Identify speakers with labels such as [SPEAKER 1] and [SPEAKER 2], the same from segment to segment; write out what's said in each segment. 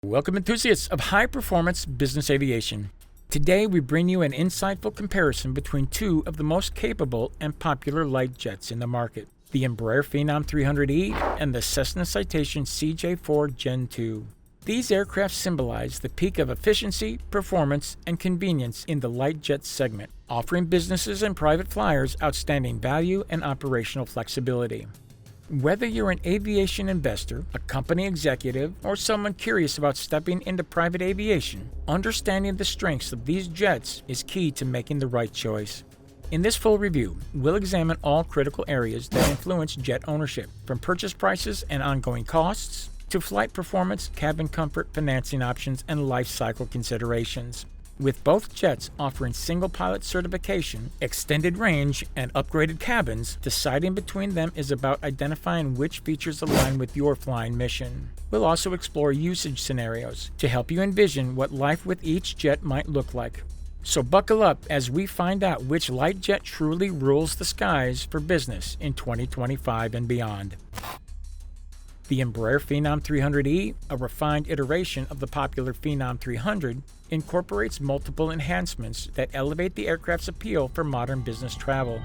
[SPEAKER 1] Welcome, enthusiasts of high-performance business aviation. Today, we bring you an insightful comparison between two of the most capable and popular light jets in the market, the Embraer Phenom 300E and the Cessna Citation CJ4 Gen 2. These aircraft symbolize the peak of efficiency, performance, and convenience in the light jet segment, offering businesses and private flyers outstanding value and operational flexibility. Whether you're an aviation investor, a company executive, or someone curious about stepping into private aviation, understanding the strengths of these jets is key to making the right choice. In this full review, we'll examine all critical areas that influence jet ownership, from purchase prices and ongoing costs, to flight performance, cabin comfort, financing options, and life cycle considerations. With both jets offering single pilot certification, extended range, and upgraded cabins, deciding between them is about identifying which features align with your flying mission. We'll also explore usage scenarios to help you envision what life with each jet might look like. So buckle up as we find out which light jet truly rules the skies for business in 2025 and beyond. The Embraer Phenom 300E, a refined iteration of the popular Phenom 300, incorporates multiple enhancements that elevate the aircraft's appeal for modern business travel.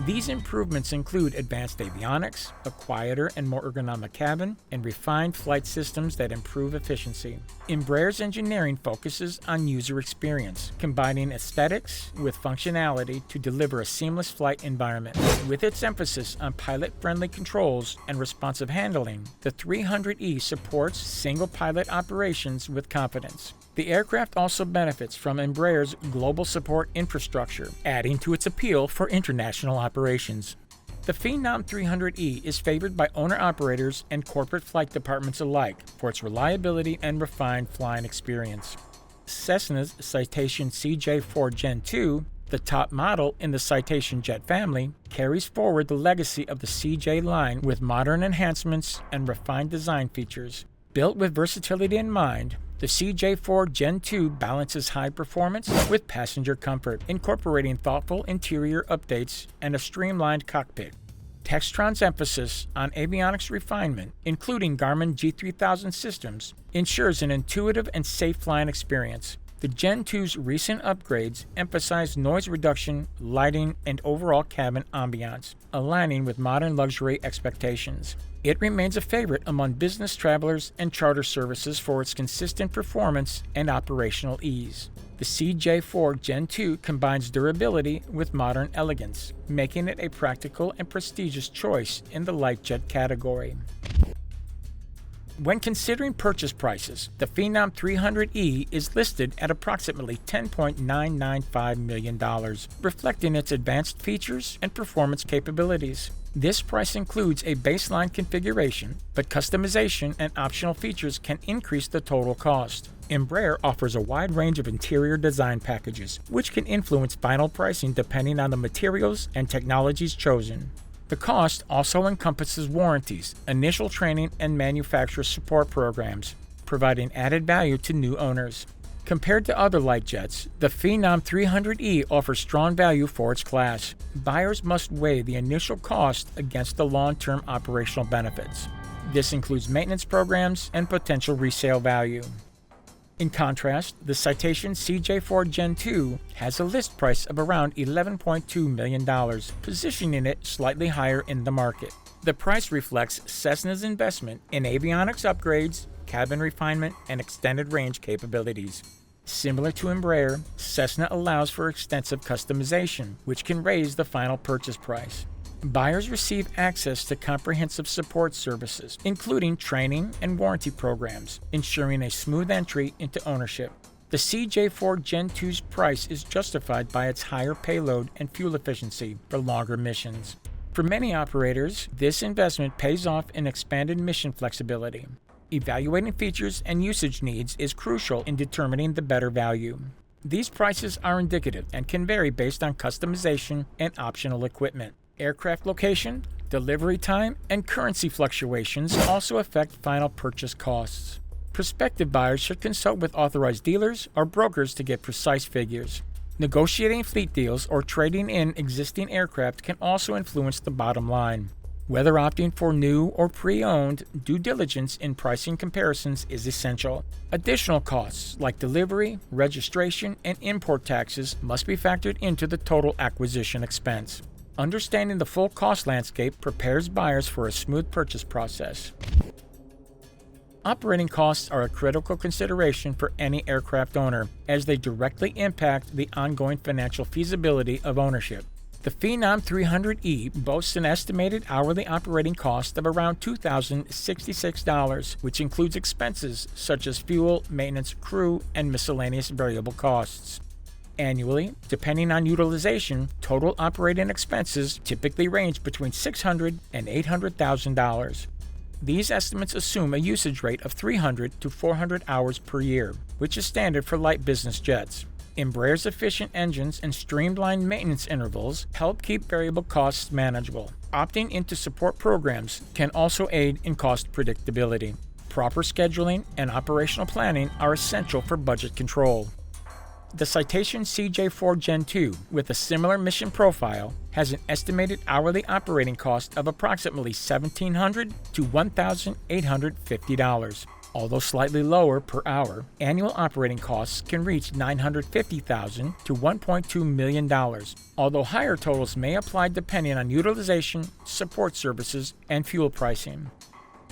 [SPEAKER 1] These improvements include advanced avionics, a quieter and more ergonomic cabin, and refined flight systems that improve efficiency. Embraer's engineering focuses on user experience, combining aesthetics with functionality to deliver a seamless flight environment. With its emphasis on pilot-friendly controls and responsive handling, the 300E supports single-pilot operations with confidence. The aircraft also benefits from Embraer's global support infrastructure, adding to its appeal for international operations. The Phenom 300E is favored by owner-operators and corporate flight departments alike for its reliability and refined flying experience. Cessna's Citation CJ4 Gen 2, the top model in the Citation jet family, carries forward the legacy of the CJ line with modern enhancements and refined design features. Built with versatility in mind, the CJ4 Gen 2 balances high performance with passenger comfort, incorporating thoughtful interior updates and a streamlined cockpit. Textron's emphasis on avionics refinement, including Garmin G3000 systems, ensures an intuitive and safe flying experience. The Gen 2's recent upgrades emphasize noise reduction, lighting, and overall cabin ambiance, aligning with modern luxury expectations. It remains a favorite among business travelers and charter services for its consistent performance and operational ease. The CJ4 Gen 2 combines durability with modern elegance, making it a practical and prestigious choice in the light jet category. When considering purchase prices, the Phenom 300E is listed at approximately $10.995 million, reflecting its advanced features and performance capabilities. This price includes a baseline configuration, but customization and optional features can increase the total cost. Embraer offers a wide range of interior design packages, which can influence final pricing depending on the materials and technologies chosen. The cost also encompasses warranties, initial training, and manufacturer support programs, providing added value to new owners. Compared to other light jets, the Phenom 300E offers strong value for its class. Buyers must weigh the initial cost against the long-term operational benefits. This includes maintenance programs and potential resale value. In contrast, the Citation CJ4 Gen 2 has a list price of around $11.2 million, positioning it slightly higher in the market. The price reflects Cessna's investment in avionics upgrades, cabin refinement, and extended range capabilities. Similar to Embraer, Cessna allows for extensive customization, which can raise the final purchase price. Buyers receive access to comprehensive support services, including training and warranty programs, ensuring a smooth entry into ownership. The CJ4 Gen 2's price is justified by its higher payload and fuel efficiency for longer missions. For many operators, this investment pays off in expanded mission flexibility. Evaluating features and usage needs is crucial in determining the better value. These prices are indicative and can vary based on customization and optional equipment. Aircraft location, delivery time, and currency fluctuations also affect final purchase costs. Prospective buyers should consult with authorized dealers or brokers to get precise figures. Negotiating fleet deals or trading in existing aircraft can also influence the bottom line. Whether opting for new or pre-owned, due diligence in pricing comparisons is essential. Additional costs like delivery, registration, and import taxes must be factored into the total acquisition expense. Understanding the full cost landscape prepares buyers for a smooth purchase process. Operating costs are a critical consideration for any aircraft owner, as they directly impact the ongoing financial feasibility of ownership. The Phenom 300E boasts an estimated hourly operating cost of around $2,066, which includes expenses such as fuel, maintenance, crew, and miscellaneous variable costs. Annually, depending on utilization, total operating expenses typically range between $600,000 and $800,000. These estimates assume a usage rate of 300 to 400 hours per year, which is standard for light business jets. Embraer's efficient engines and streamlined maintenance intervals help keep variable costs manageable. Opting into support programs can also aid in cost predictability. Proper scheduling and operational planning are essential for budget control. The Citation CJ4 Gen 2, with a similar mission profile, has an estimated hourly operating cost of approximately $1,700 to $1,850. Although slightly lower per hour, annual operating costs can reach $950,000 to $1.2 million, although higher totals may apply depending on utilization, support services, and fuel pricing.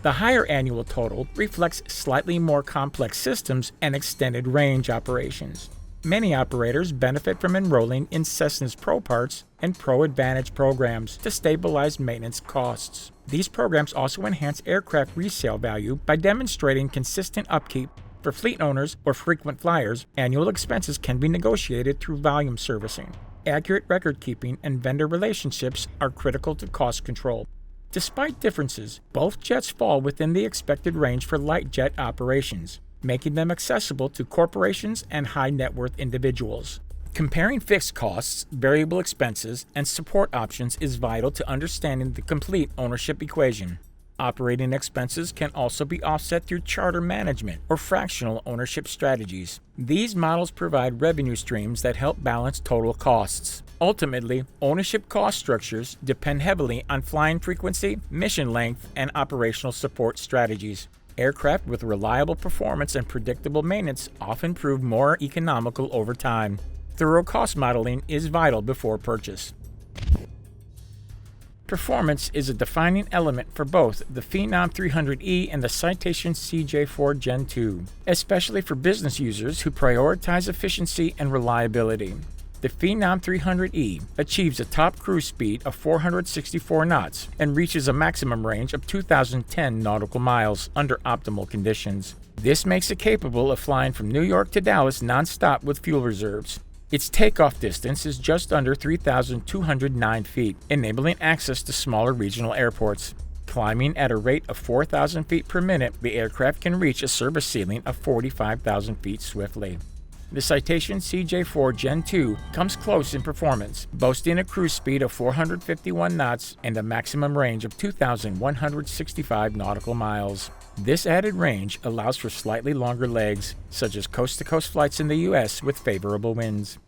[SPEAKER 1] The higher annual total reflects slightly more complex systems and extended range operations. Many operators benefit from enrolling in Cessna's Pro Parts and Pro Advantage programs to stabilize maintenance costs. These programs also enhance aircraft resale value by demonstrating consistent upkeep. For fleet owners or frequent flyers, annual expenses can be negotiated through volume servicing. Accurate record keeping and vendor relationships are critical to cost control. Despite differences, both jets fall within the expected range for light jet operations, making them accessible to corporations and high-net-worth individuals. Comparing fixed costs, variable expenses, and support options is vital to understanding the complete ownership equation. Operating expenses can also be offset through charter management or fractional ownership strategies. These models provide revenue streams that help balance total costs. Ultimately, ownership cost structures depend heavily on flying frequency, mission length, and operational support strategies. Aircraft with reliable performance and predictable maintenance often prove more economical over time. Thorough cost modeling is vital before purchase. Performance is a defining element for both the Phenom 300E and the Citation CJ4 Gen 2, especially for business users who prioritize efficiency and reliability. The Phenom 300E achieves a top cruise speed of 464 knots and reaches a maximum range of 2,010 nautical miles under optimal conditions. This makes it capable of flying from New York to Dallas nonstop with fuel reserves. Its takeoff distance is just under 3,209 feet, enabling access to smaller regional airports. Climbing at a rate of 4,000 feet per minute, the aircraft can reach a service ceiling of 45,000 feet swiftly. The Citation CJ4 Gen 2 comes close in performance, boasting a cruise speed of 451 knots and a maximum range of 2,165 nautical miles. This added range allows for slightly longer legs, such as coast-to-coast flights in the U.S. with favorable winds.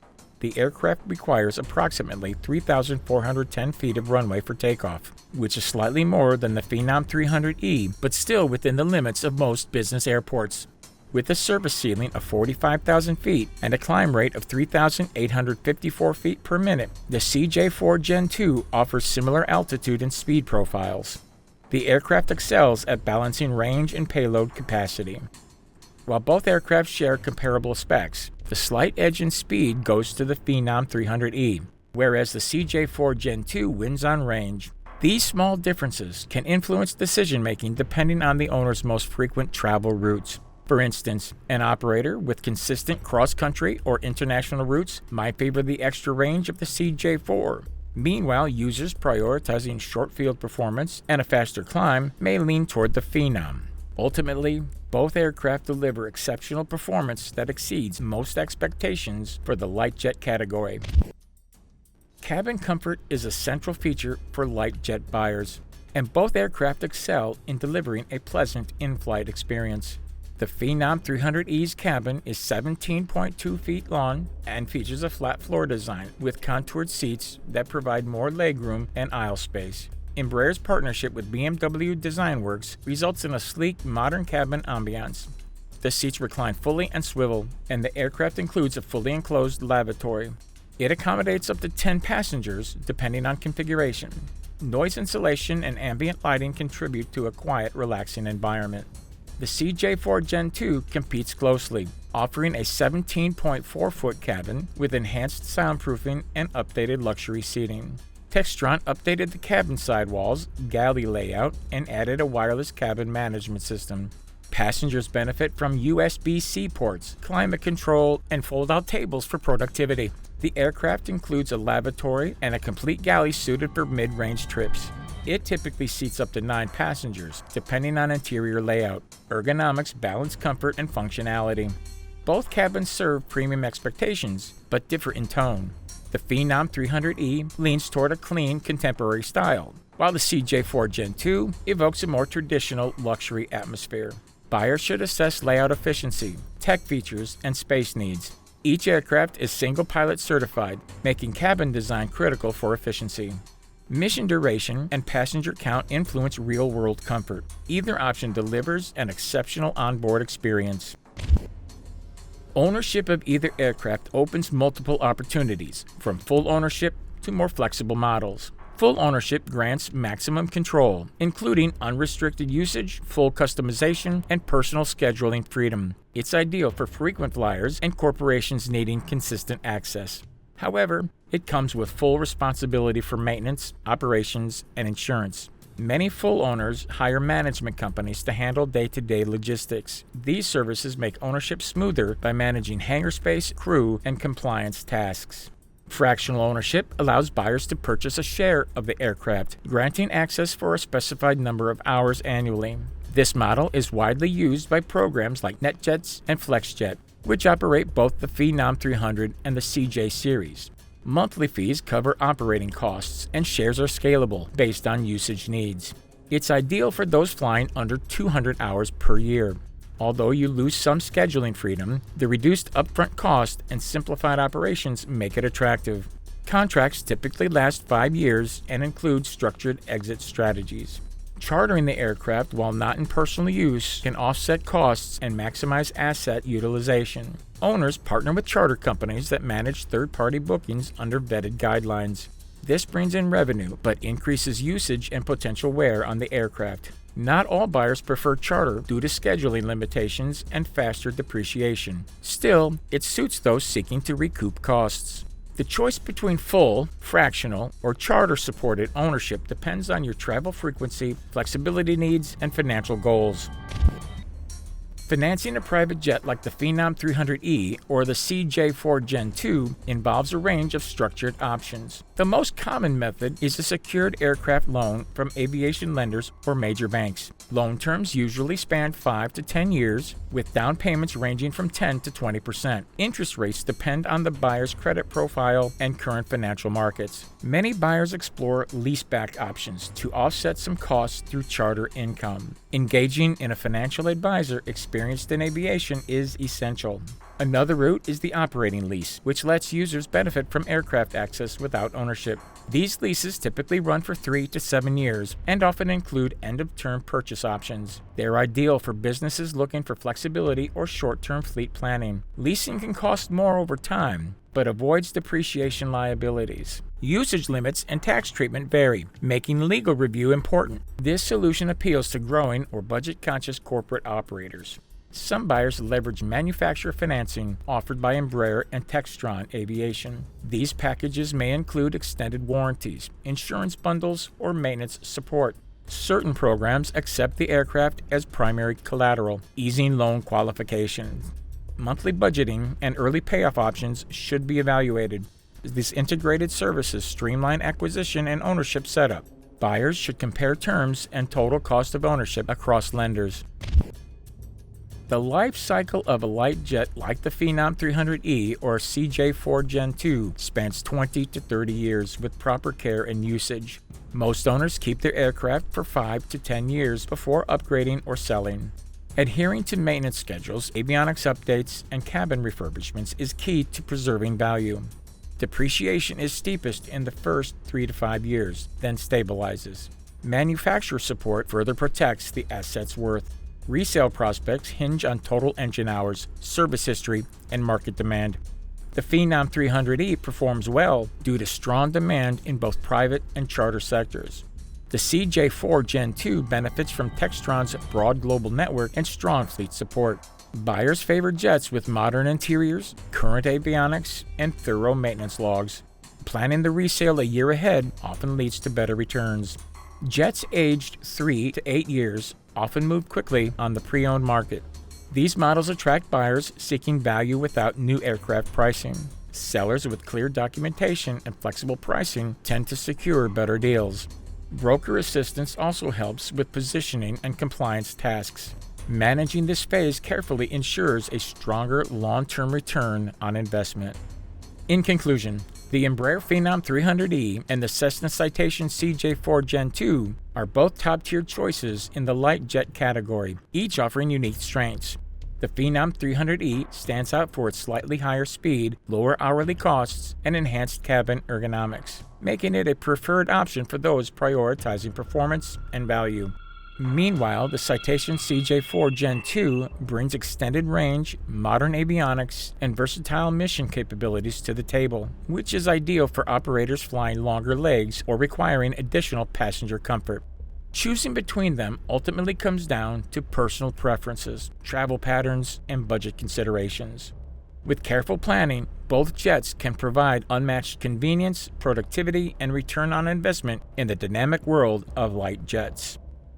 [SPEAKER 1] The aircraft requires approximately 3,410 feet of runway for takeoff, which is slightly more than the Phenom 300E, but still within the limits of most business airports. With a service ceiling of 45,000 feet and a climb rate of 3,854 feet per minute, the CJ4 Gen 2 offers similar altitude and speed profiles. The aircraft excels at balancing range and payload capacity. While both aircraft share comparable specs, the slight edge in speed goes to the Phenom 300E, whereas the CJ4 Gen 2 wins on range. These small differences can influence decision-making depending on the owner's most frequent travel routes. For instance, an operator with consistent cross-country or international routes might favor the extra range of the CJ4. Meanwhile, users prioritizing short-field performance and a faster climb may lean toward the Phenom. Ultimately, both aircraft deliver exceptional performance that exceeds most expectations for the light jet category. Cabin comfort is a central feature for light jet buyers, and both aircraft excel in delivering a pleasant in-flight experience. The Phenom 300E's cabin is 17.2 feet long and features a flat floor design with contoured seats that provide more legroom and aisle space. Embraer's partnership with BMW Design Works results in a sleek, modern cabin ambiance. The seats recline fully and swivel, and the aircraft includes a fully enclosed lavatory. It accommodates up to 10 passengers, depending on configuration. Noise insulation and ambient lighting contribute to a quiet, relaxing environment. The CJ4 Gen 2 competes closely, offering a 17.4-foot cabin with enhanced soundproofing and updated luxury seating. Textron updated the cabin sidewalls, galley layout, and added a wireless cabin management system. Passengers benefit from USB-C ports, climate control, and fold-out tables for productivity. The aircraft includes a lavatory and a complete galley suited for mid-range trips. It typically seats up to 9 passengers, depending on interior layout. Ergonomics balance comfort and functionality. Both cabins serve premium expectations, but differ in tone. The Phenom 300E leans toward a clean, contemporary style, while the CJ4 Gen 2 evokes a more traditional luxury atmosphere. Buyers should assess layout efficiency, tech features, and space needs. Each aircraft is single-pilot certified, making cabin design critical for efficiency. Mission duration and passenger count influence real-world comfort. Either option delivers an exceptional onboard experience. Ownership of either aircraft opens multiple opportunities, from full ownership to more flexible models. Full ownership grants maximum control, including unrestricted usage, full customization, and personal scheduling freedom. It's ideal for frequent flyers and corporations needing consistent access. However, it comes with full responsibility for maintenance, operations, and insurance. Many full owners hire management companies to handle day-to-day logistics. These services make ownership smoother by managing hangar space, crew, and compliance tasks. Fractional ownership allows buyers to purchase a share of the aircraft, granting access for a specified number of hours annually. This model is widely used by programs like NetJets and FlexJet, which operate both the Phenom 300 and the CJ series. Monthly fees cover operating costs, and shares are scalable based on usage needs. It's ideal for those flying under 200 hours per year. Although you lose some scheduling freedom, the reduced upfront cost and simplified operations make it attractive. Contracts typically last 5 years and include structured exit strategies. Chartering the aircraft while not in personal use can offset costs and maximize asset utilization. Owners partner with charter companies that manage third-party bookings under vetted guidelines. This brings in revenue, but increases usage and potential wear on the aircraft. Not all buyers prefer charter due to scheduling limitations and faster depreciation. Still, it suits those seeking to recoup costs. The choice between full, fractional, or charter-supported ownership depends on your travel frequency, flexibility needs, and financial goals. Financing a private jet like the Phenom 300E or the CJ4 Gen 2 involves a range of structured options. The most common method is a secured aircraft loan from aviation lenders or major banks. Loan terms usually span 5 to 10 years, with down payments ranging from 10 to 20%. Interest rates depend on the buyer's credit profile and current financial markets. Many buyers explore leaseback options to offset some costs through charter income. Engaging in a financial advisor experienced in aviation is essential. Another route is the operating lease, which lets users benefit from aircraft access without ownership. These leases typically run for 3 to 7 years and often include end-of-term purchase options. They're ideal for businesses looking for flexibility or short-term fleet planning. Leasing can cost more over time, but avoids depreciation liabilities. Usage limits and tax treatment vary, making legal review important. This solution appeals to growing or budget-conscious corporate operators. Some buyers leverage manufacturer financing offered by Embraer and Textron Aviation. These packages may include extended warranties, insurance bundles, or maintenance support. Certain programs accept the aircraft as primary collateral, easing loan qualifications. Monthly budgeting and early payoff options should be evaluated. These integrated services streamline acquisition and ownership setup. Buyers should compare terms and total cost of ownership across lenders. The life cycle of a light jet like the Phenom 300E or CJ4 Gen 2 spans 20 to 30 years with proper care and usage. Most owners keep their aircraft for 5 to 10 years before upgrading or selling. Adhering to maintenance schedules, avionics updates, and cabin refurbishments is key to preserving value. Depreciation is steepest in the first 3 to 5 years, then stabilizes. Manufacturer support further protects the asset's worth. Resale prospects hinge on total engine hours, service history, and market demand. The Phenom 300E performs well due to strong demand in both private and charter sectors. The CJ4 Gen 2 benefits from Textron's broad global network and strong fleet support. Buyers favor jets with modern interiors, current avionics, and thorough maintenance logs. Planning the resale a year ahead often leads to better returns. Jets aged 3 to 8 years often move quickly on the pre-owned market. These models attract buyers seeking value without new aircraft pricing. Sellers with clear documentation and flexible pricing tend to secure better deals. Broker assistance also helps with positioning and compliance tasks. Managing this phase carefully ensures a stronger long-term return on investment. In conclusion, the Embraer Phenom 300E and the Cessna Citation CJ4 Gen 2 are both top-tier choices in the light jet category, each offering unique strengths. The Phenom 300E stands out for its slightly higher speed, lower hourly costs, and enhanced cabin ergonomics, making it a preferred option for those prioritizing performance and value. Meanwhile, the Citation CJ4 Gen 2 brings extended range, modern avionics, and versatile mission capabilities to the table, which is ideal for operators flying longer legs or requiring additional passenger comfort. Choosing between them ultimately comes down to personal preferences, travel patterns, and budget considerations. With careful planning, both jets can provide unmatched convenience, productivity, and return on investment in the dynamic world of light jets.